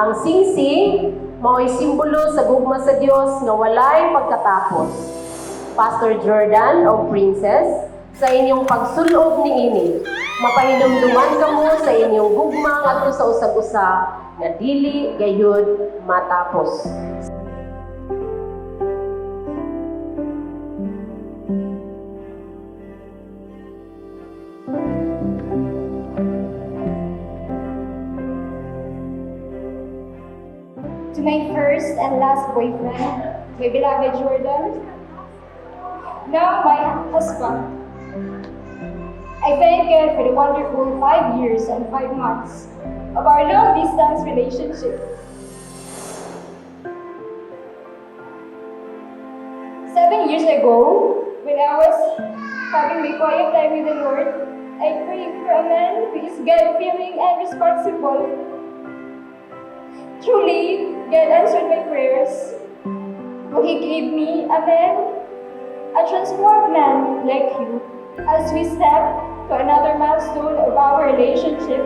Ang singsing mao'y simbolo sa gugma sa Dios nga walay pagkatapos. Pastor Jordan o Princess, sa inyong pagsulob niini, mapahinumduman kamo sa inyong gugma ngadto sa usag-usa nga dili gayud matapos. To my first and last boyfriend, my beloved Jordan, now my husband, I thank God for the wonderful 5 years and 5 months of our long-distance relationship. 7 years ago, when I was having my quiet time with the Lord, I prayed for a man who is God-fearing and responsible. Truly, God answered my prayers. He gave me a man, a transformed man like you. As we step to another milestone of our relationship,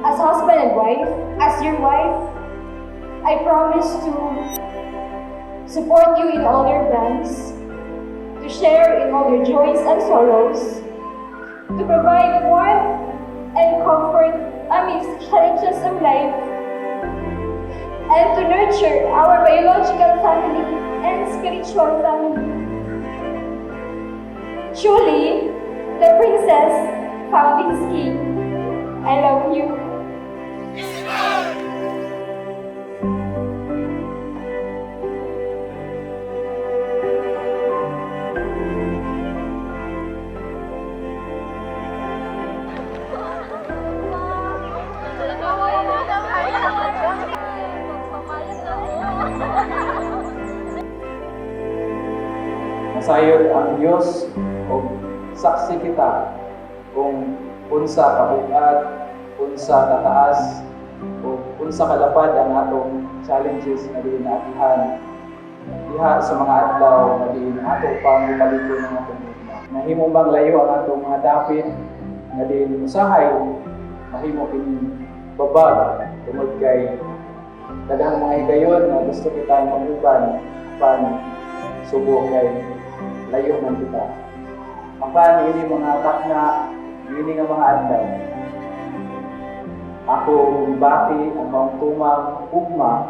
as husband and wife, as your wife, I promise to support you in all your plans, to share in all your joys and sorrows, to provide warmth and comfort amidst challenges of life, and to nurture our biological family and spiritual family. Truly, the princess found his king. I love you. Masayod ang Dios o saksi kita kung unsa kabug-at, unsa kataas, o unsa kalapad ang atong challenges na diin naagihan diha sa mga adlaw na diin ato pang ipaliko ng atong ugma. Nahimong bang layo ang atong mga dapit na diin usahay mahimo kini babag tungod kay daghang mga higayon na gusto kita maguban pan subo kay layo man kita. Mapan ini mga takna, ini nga mga adlaw. Ako bati ang mga tumang ugma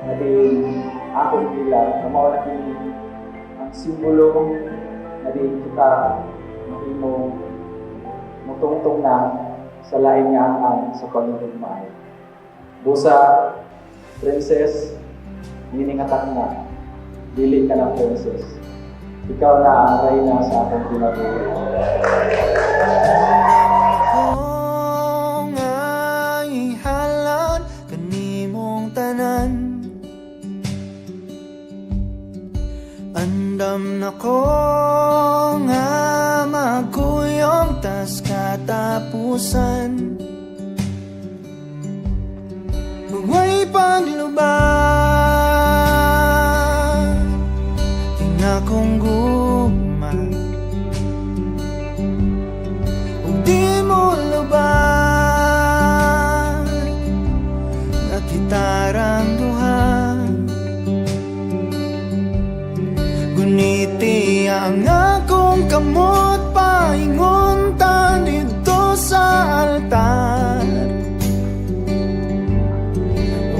na din ako bilang na mao na kini ang simbolo na din kita mahimo mutungtong na sa lain niya ang sa pagmamahal. Busa, princess, ini nga takna, dili ka ng princess. Ikaw na ang reyna sa ating kinabuhi. Kung ay halad kanimong tanan, andam na ko nga magkuyog tas katapusan. Huwag paglubag kong gugma, kung di mo lubag na kitarang duha, guniti ang akong kamot painguntan dito sa altar,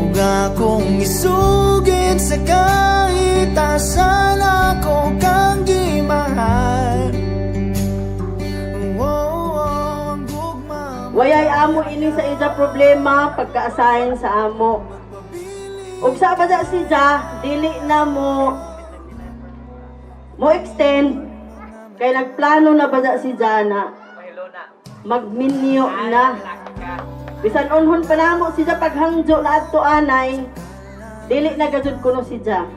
ug akong isugid sa kahitasan ako kang gimahal. Wayay amo ini sa ija problema pagkaasahin sa amo. Ug sa bada si Ja, dili na mo extend kay nagplano na bada si Ja na magminyo na. Bisan unhon pa namo si Ja paghangjo na adto anay, dili na gajud kuno si Ja.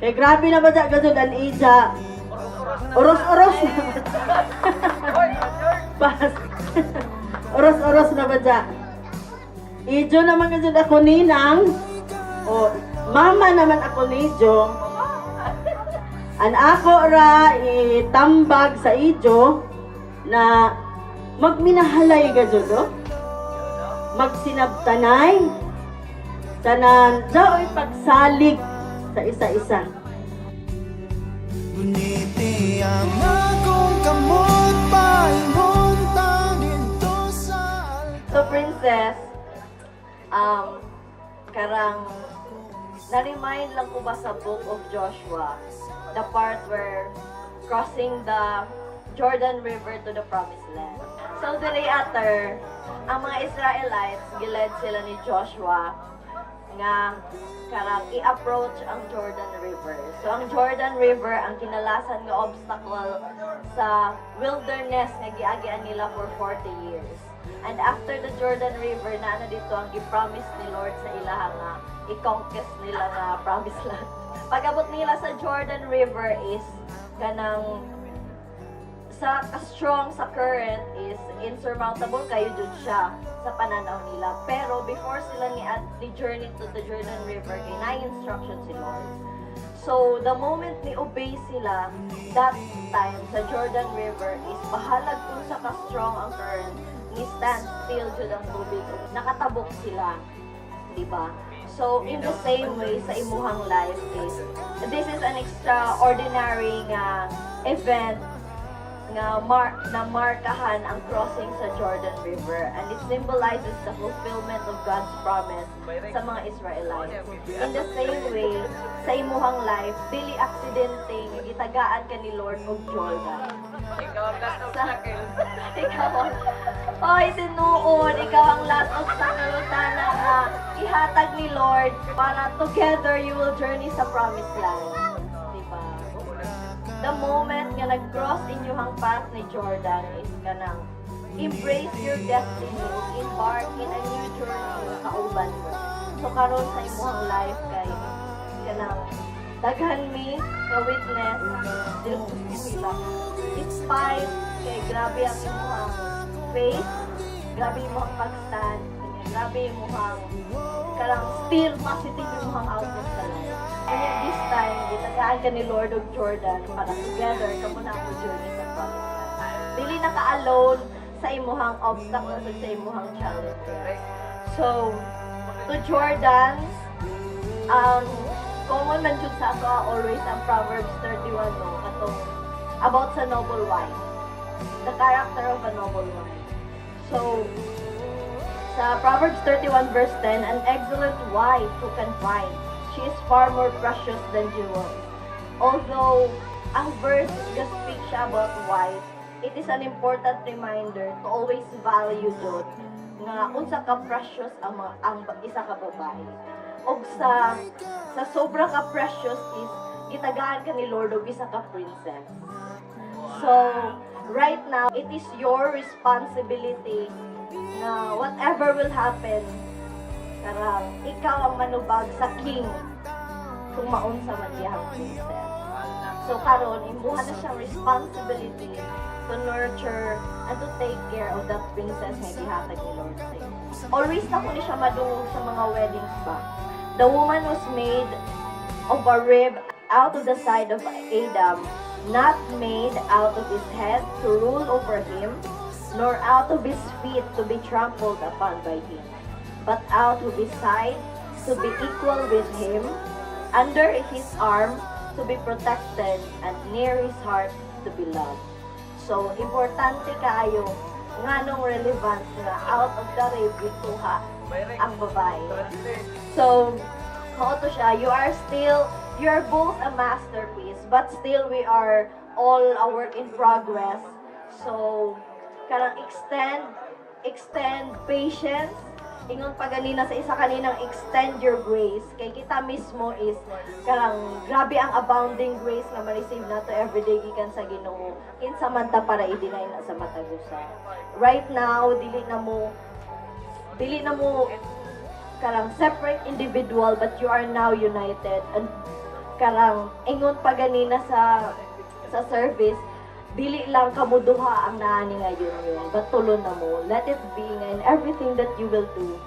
Kay grabe na bada gajud an ija. Oros-oros na bada. Oros-oros na bada. Ijo naman gajud ako ninang. O mama naman ako ni Jo. An ako ra itambag sa ijo na magminahalay gajud, magsinabtanay, Tanan, daoy pagsalig sa isa-isa. Ngunit ang akong kamot paingon tangin to sa So, Princess, karang na-remind lang ko ba sa Book of Joshua, the part where crossing the Jordan River to the Promised Land. So, diri ater, ang mga Israelites, gilid sila ni Joshua, nga karang i-approach ang Jordan River. So, ang Jordan River, ang kinalasan nga obstacle sa wilderness nga giagian nila for 40 years. And after the Jordan River, na dito ang i-promise ni Lord sa ilaha nga i-conquest nila nga promised land. Pag-abot nila sa Jordan River is kanang sa ka-strong sa current is insurmountable kayo dun siya sa pananaw nila. Pero before sila ni journey to the Jordan River, kay na-instruction si Lord. So, the moment ni obey sila, that time sa Jordan River is bahalag kung sa ka-strong ang current, ni stand still dyan ang tubig. Nakatabok sila. Diba? So, in the same way, sa imuhang life is, this is an extraordinary event na markahan ang crossing sa Jordan River, and it symbolizes the fulfillment of God's promise sa mga Israelites. In the same way, sa imuhang life, dili aksidente nga gitagaan ka ni Lord og Jordan. Oy, tinuod, ikaw ang last obstacle na nga ihatag ni Lord para together you will journey sa promised land. Diba? The moment nga nag-cross inyong path ni Jordan is kanang embrace your destiny, embark in a new journey nga kauban mo. So karon sa imuhang life kay kanang daghan mi nga witness dili ko sila. Despite kay grabe ang imuhang faith, grabe imuhang pag-stand, grabe imuhang karang still positive imuhang outlook sa life. Kaya this time, gitagaan ka ni Lord of Jordan para together kamo na ang journey sa promised land. Dili na ka-alone sa imuhang obstacles at sa imuhang challenges. So, to Jordan, common man jud sa ato always ang Proverbs 31 no, katong about sa noble wife. The character of a noble wife. So, sa Proverbs 31 verse 10, an excellent wife who can find. She is far more precious than jewels. Although, ang verse just speaks siya about wife, it is an important reminder to always value jud nga unsa ka precious ang isa ka babae. Og sa sobra ka precious is gitagaan ka ni Lord og isa ka princess. So, right now, it is your responsibility na whatever will happen, karang ikaw ang manubag sa king kung maunsa man diyang princess. So karon imbuhan na siyang responsibility to nurture and to take care of that princess nga gihatag ni Lord sa iyo. Always na ko ni siya madungog sa mga weddings ba. The woman was made of a rib out of the side of Adam, not made out of his head to rule over him, nor out of his feet to be trampled upon by him, but out of his side to be equal with him, under his arm to be protected, and near his heart to be loved. So, importante kaayo nganong relevant nga out of the rib gituha ang babae. So, mao to siya, you are both a masterpiece, but still we are all a work in progress. So, karang extend patience. Ingon pa ganina sa isa kaninang extend your grace. Kay kita mismo is karang grabe ang abounding grace nga ma-receive nato everyday gikan sa Ginoo. Kinsa man ta para i-deny na sa matag usa. Right now dili na mo karang separate individual, but you are now united. And karang ingon pa ganina sa service, dili lang kamo duha ang naani ngayon, but tulon na mo. Let it be nga in everything that you will do,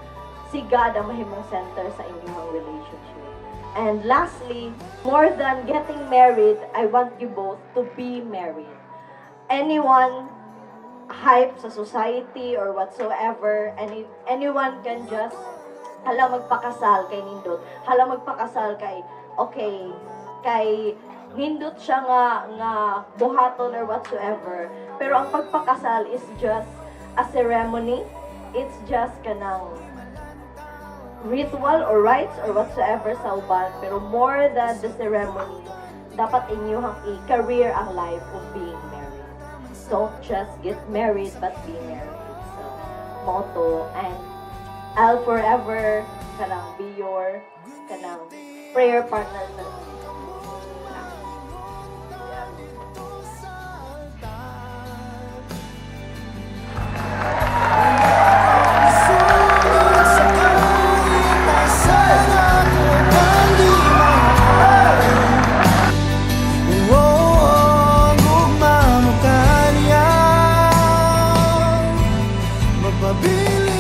si God ang mahimong center sa inyong relationship. And lastly, more than getting married, I want you both to be married. Anyone hype sa society or whatsoever, anyone can just hala magpakasal kay nindot, hala magpakasal kay okay, kay nindot siya nga buhaton or whatsoever. Pero ang pagpakasal is just a ceremony. It's just kanang ritual or rites or whatsoever sa uban. Pero more than the ceremony, dapat inyong i-career ang life of being married. Don't just get married, but be married. So, motto. And I'll forever kanang be your kanang prayer partner. Mapabilis